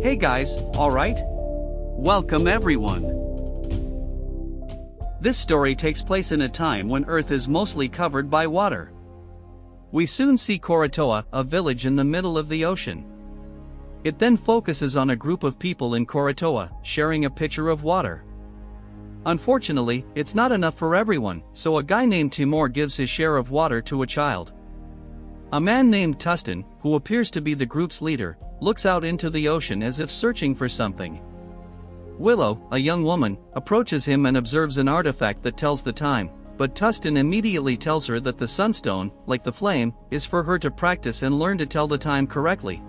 Hey guys, alright? Welcome everyone. This story takes place in a time when Earth is mostly covered by water. We soon see Koratoa, a village in the middle of the ocean. It then focuses on a group of people in Koratoa, sharing a pitcher of water. Unfortunately, it's not enough for everyone, so a guy named Timur gives his share of water to a child. A man named Tustin, who appears to be the group's leader, looks out into the ocean as if searching for something. Willow, a young woman, approaches him and observes an artifact that tells the time, but Tustin immediately tells her that the sunstone, like the flame, is for her to practice and learn to tell the time correctly.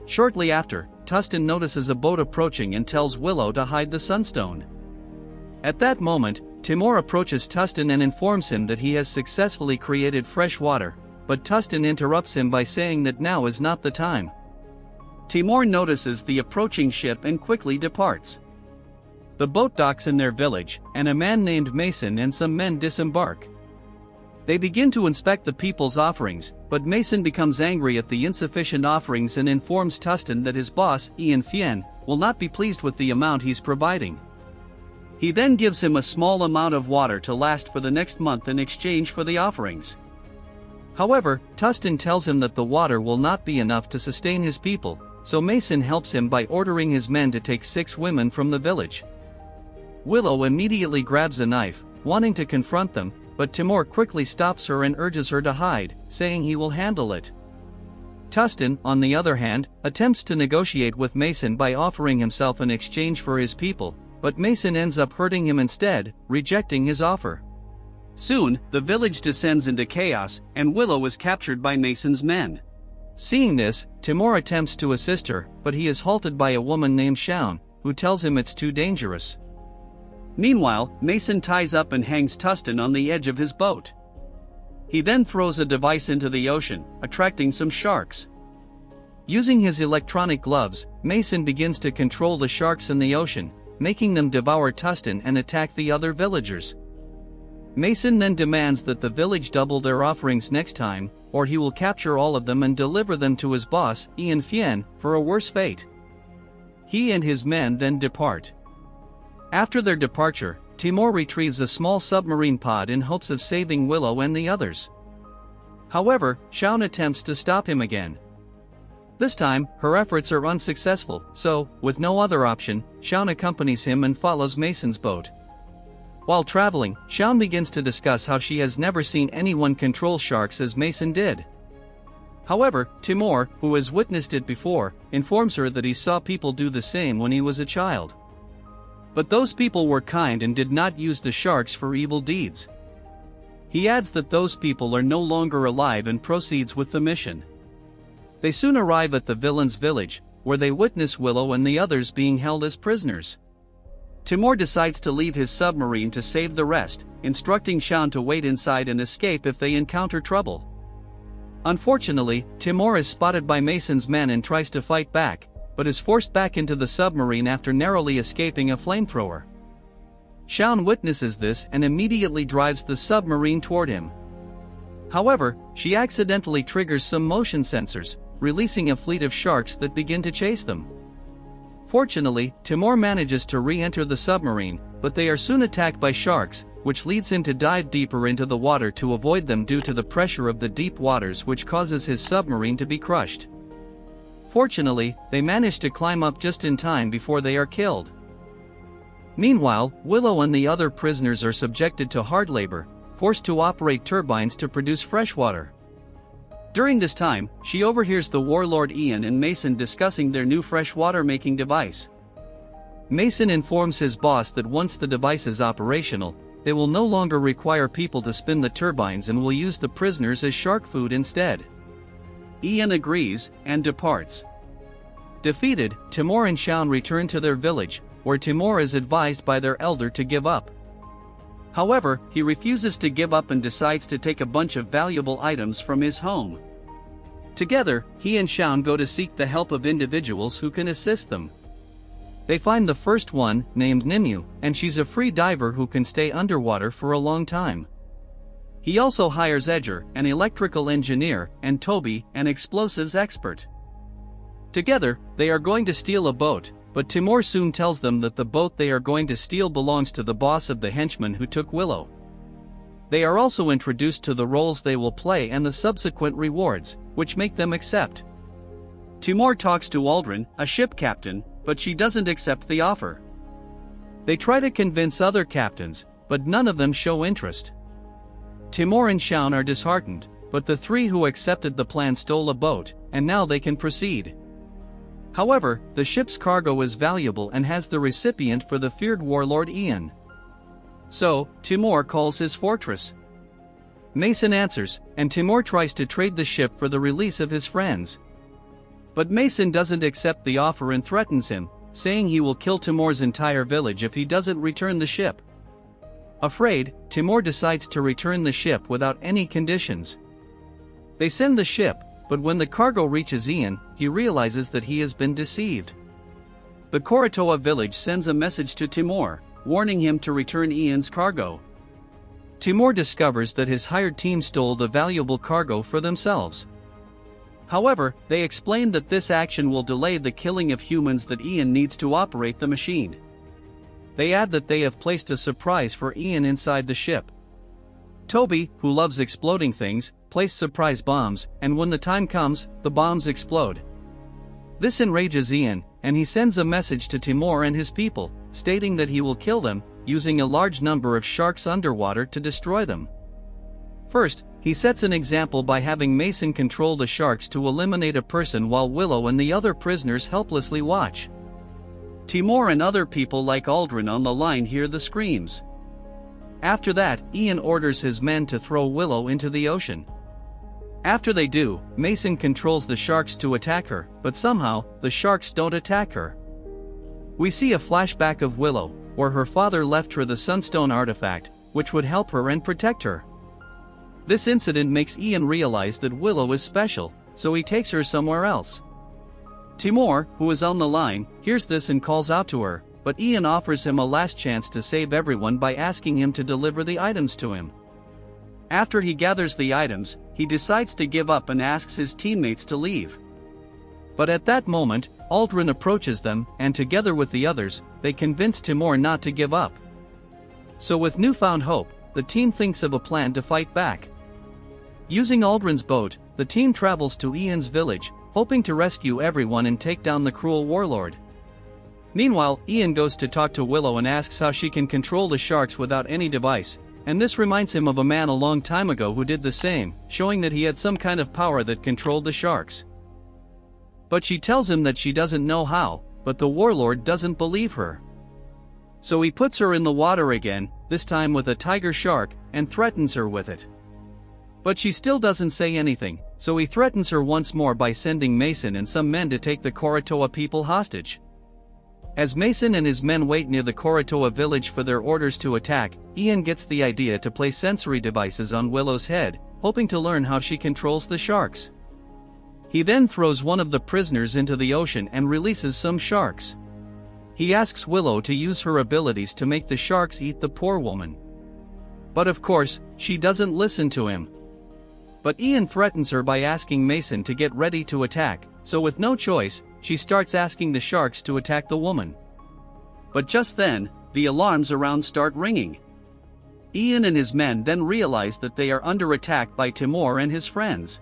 Shortly after, Tustin notices a boat approaching and tells Willow to hide the sunstone. At that moment, Timur approaches Tustin and informs him that he has successfully created fresh water, but Tustin interrupts him by saying that now is not the time. Timur notices the approaching ship and quickly departs. The boat docks in their village, and a man named Mason and some men disembark. They begin to inspect the people's offerings, but Mason becomes angry at the insufficient offerings and informs Tustin that his boss, Ian Fien, will not be pleased with the amount he's providing. He then gives him a small amount of water to last for the next month in exchange for the offerings. However, Tustin tells him that the water will not be enough to sustain his people, so Mason helps him by ordering his men to take 6 women from the village. Willow immediately grabs a knife, wanting to confront them, but Timur quickly stops her and urges her to hide, saying he will handle it. Tustin, on the other hand, attempts to negotiate with Mason by offering himself in exchange for his people, but Mason ends up hurting him instead, rejecting his offer. Soon, the village descends into chaos, and Willow is captured by Mason's men. Seeing this, Timur attempts to assist her, but he is halted by a woman named Shaun, who tells him it's too dangerous. Meanwhile, Mason ties up and hangs Tustin on the edge of his boat. He then throws a device into the ocean, attracting some sharks. Using his electronic gloves, Mason begins to control the sharks in the ocean, making them devour Tustin and attack the other villagers. Mason then demands that the village double their offerings next time, or he will capture all of them and deliver them to his boss, Ian Fien, for a worse fate. He and his men then depart. After their departure, Timur retrieves a small submarine pod in hopes of saving Willow and the others. However, Shaun attempts to stop him again. This time, her efforts are unsuccessful, so, with no other option, Shaun accompanies him and follows Mason's boat. While traveling, Shaun begins to discuss how she has never seen anyone control sharks as Mason did. However, Timur, who has witnessed it before, informs her that he saw people do the same when he was a child. But those people were kind and did not use the sharks for evil deeds. He adds that those people are no longer alive and proceeds with the mission. They soon arrive at the villain's village, where they witness Willow and the others being held as prisoners. Timur decides to leave his submarine to save the rest, instructing Shaun to wait inside and escape if they encounter trouble. Unfortunately, Timur is spotted by Mason's men and tries to fight back, but is forced back into the submarine after narrowly escaping a flamethrower. Shaun witnesses this and immediately drives the submarine toward him. However, she accidentally triggers some motion sensors, releasing a fleet of sharks that begin to chase them. Fortunately, Timur manages to re-enter the submarine, but they are soon attacked by sharks, which leads him to dive deeper into the water to avoid them due to the pressure of the deep waters, which causes his submarine to be crushed. Fortunately, they manage to climb up just in time before they are killed. Meanwhile, Willow and the other prisoners are subjected to hard labor, forced to operate turbines to produce fresh water. During this time, she overhears the warlord Ian and Mason discussing their new freshwater making device. Mason informs his boss that once the device is operational, they will no longer require people to spin the turbines and will use the prisoners as shark food instead. Ian agrees, and departs. Defeated, Timur and Shaun return to their village, where Timur is advised by their elder to give up. However, he refuses to give up and decides to take a bunch of valuable items from his home. Together, he and Shaun go to seek the help of individuals who can assist them. They find the first one, named Nimue, and she's a free diver who can stay underwater for a long time. He also hires Edger, an electrical engineer, and Toby, an explosives expert. Together, they are going to steal a boat, but Timur soon tells them that the boat they are going to steal belongs to the boss of the henchmen who took Willow. They are also introduced to the roles they will play and the subsequent rewards, which make them accept. Timur talks to Aldrin, a ship captain, but she doesn't accept the offer. They try to convince other captains, but none of them show interest. Timur and Shaun are disheartened, but the three who accepted the plan stole a boat, and now they can proceed. However, the ship's cargo is valuable and has the recipient for the feared warlord Ian. So, Timur calls his fortress. Mason answers, and Timur tries to trade the ship for the release of his friends. But Mason doesn't accept the offer and threatens him, saying he will kill Timur's entire village if he doesn't return the ship. Afraid, Timur decides to return the ship without any conditions. They send the ship, but when the cargo reaches Ian, he realizes that he has been deceived. The Koratoa village sends a message to Timur, warning him to return Ian's cargo. Timur discovers that his hired team stole the valuable cargo for themselves. However, they explain that this action will delay the killing of humans that Ian needs to operate the machine. They add that they have placed a surprise for Ian inside the ship. Toby, who loves exploding things, placed surprise bombs, and when the time comes, the bombs explode. This enrages Ian, and he sends a message to Timur and his people, stating that he will kill them, using a large number of sharks underwater to destroy them. First, he sets an example by having Mason control the sharks to eliminate a person while Willow and the other prisoners helplessly watch. Timur and other people like Aldrin on the line hear the screams. After that, Ian orders his men to throw Willow into the ocean. After they do, Mason controls the sharks to attack her, but somehow, the sharks don't attack her. We see a flashback of Willow, where her father left her the Sunstone artifact, which would help her and protect her. This incident makes Ian realize that Willow is special, so he takes her somewhere else. Timur, who is on the line, hears this and calls out to her, but Ian offers him a last chance to save everyone by asking him to deliver the items to him. After he gathers the items, he decides to give up and asks his teammates to leave. But at that moment, Aldrin approaches them, and together with the others, they convince Timur not to give up. So with newfound hope, the team thinks of a plan to fight back. Using Aldrin's boat, the team travels to Ian's village, hoping to rescue everyone and take down the cruel warlord. Meanwhile, Ian goes to talk to Willow and asks how she can control the sharks without any device, and this reminds him of a man a long time ago who did the same, showing that he had some kind of power that controlled the sharks. But she tells him that she doesn't know how, but the warlord doesn't believe her. So he puts her in the water again, this time with a tiger shark, and threatens her with it. But she still doesn't say anything, so he threatens her once more by sending Mason and some men to take the Koratoa people hostage. As Mason and his men wait near the Koratoa village for their orders to attack, Ian gets the idea to place sensory devices on Willow's head, hoping to learn how she controls the sharks. He then throws one of the prisoners into the ocean and releases some sharks. He asks Willow to use her abilities to make the sharks eat the poor woman. But of course, she doesn't listen to him. But Ian threatens her by asking Mason to get ready to attack, so with no choice, she starts asking the sharks to attack the woman. But just then, the alarms around start ringing. Ian and his men then realize that they are under attack by Timur and his friends.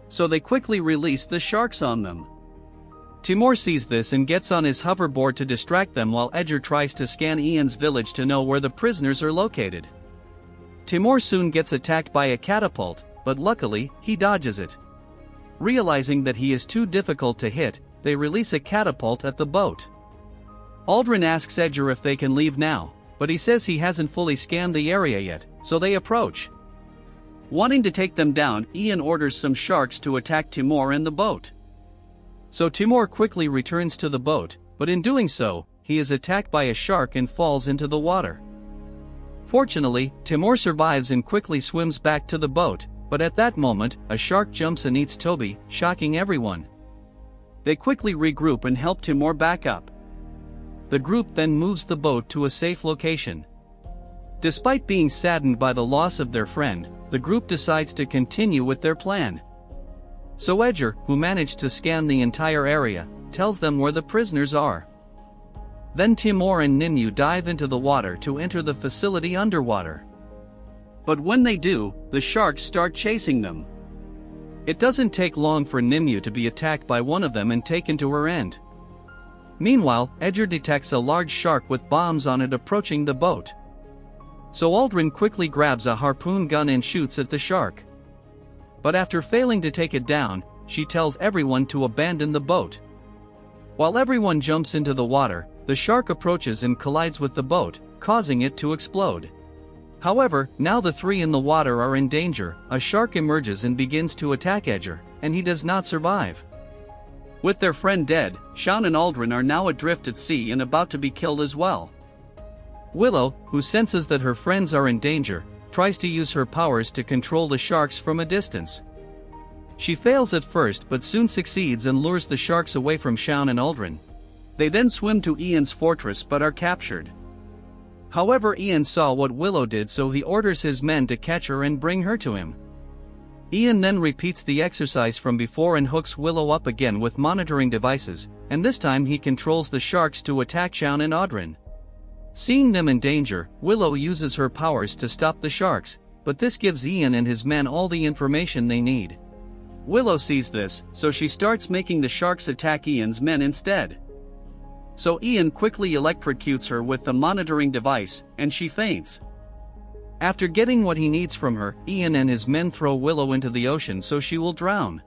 So they quickly release the sharks on them. Timur sees this and gets on his hoverboard to distract them while Edgar tries to scan Ian's village to know where the prisoners are located. Timur soon gets attacked by a catapult, but luckily, he dodges it. Realizing that he is too difficult to hit, they release a catapult at the boat. Aldrin asks Edgar if they can leave now, but he says he hasn't fully scanned the area yet, so they approach. Wanting to take them down, Ian orders some sharks to attack Timur and the boat. So Timur quickly returns to the boat, but in doing so, he is attacked by a shark and falls into the water. Fortunately, Timur survives and quickly swims back to the boat, but at that moment, a shark jumps and eats Toby, shocking everyone. They quickly regroup and help Timur back up. The group then moves the boat to a safe location. Despite being saddened by the loss of their friend, the group decides to continue with their plan. So Edgar, who managed to scan the entire area, tells them where the prisoners are. Then Timur and Ninyu dive into the water to enter the facility underwater. But when they do, the sharks start chasing them. It doesn't take long for Ninyu to be attacked by one of them and taken to her end. Meanwhile, Edgar detects a large shark with bombs on it approaching the boat. So Aldrin quickly grabs a harpoon gun and shoots at the shark. But after failing to take it down, she tells everyone to abandon the boat. While everyone jumps into the water, the shark approaches and collides with the boat, causing it to explode. However, now the three in the water are in danger. A shark emerges and begins to attack Edgar, and he does not survive. With their friend dead, Sean and Aldrin are now adrift at sea and about to be killed as well. Willow, who senses that her friends are in danger, tries to use her powers to control the sharks from a distance. She fails at first but soon succeeds and lures the sharks away from Sean and Aldrin. They then swim to Ian's fortress but are captured. However, Ian saw what Willow did, so he orders his men to catch her and bring her to him. Ian then repeats the exercise from before and hooks Willow up again with monitoring devices, and this time he controls the sharks to attack Sean and Aldrin. Seeing them in danger, Willow uses her powers to stop the sharks, but this gives Ian and his men all the information they need. Willow sees this, so she starts making the sharks attack Ian's men instead. So Ian quickly electrocutes her with the monitoring device, and she faints. After getting what he needs from her, Ian and his men throw Willow into the ocean so she will drown.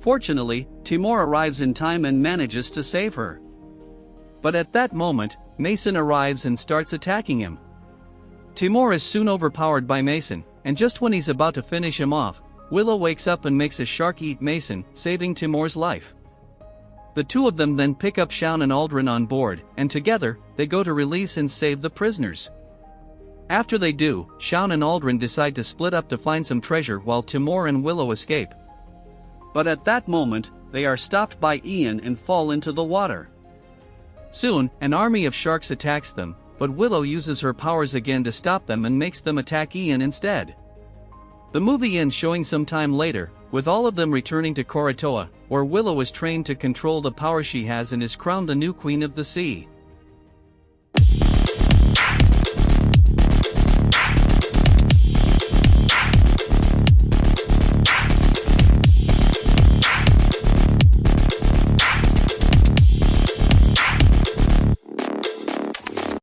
Fortunately, Timur arrives in time and manages to save her. But at that moment, Mason arrives and starts attacking him. Timur is soon overpowered by Mason, and just when he's about to finish him off, Willow wakes up and makes a shark eat Mason, saving Timur's life. The two of them then pick up Sean and Aldrin on board, and together, they go to release and save the prisoners. After they do, Sean and Aldrin decide to split up to find some treasure while Timur and Willow escape. But at that moment, they are stopped by Ian and fall into the water. Soon, an army of sharks attacks them, but Willow uses her powers again to stop them and makes them attack Ian instead. The movie ends showing some time later, with all of them returning to Koratoa, where Willow is trained to control the power she has and is crowned the new Queen of the Sea.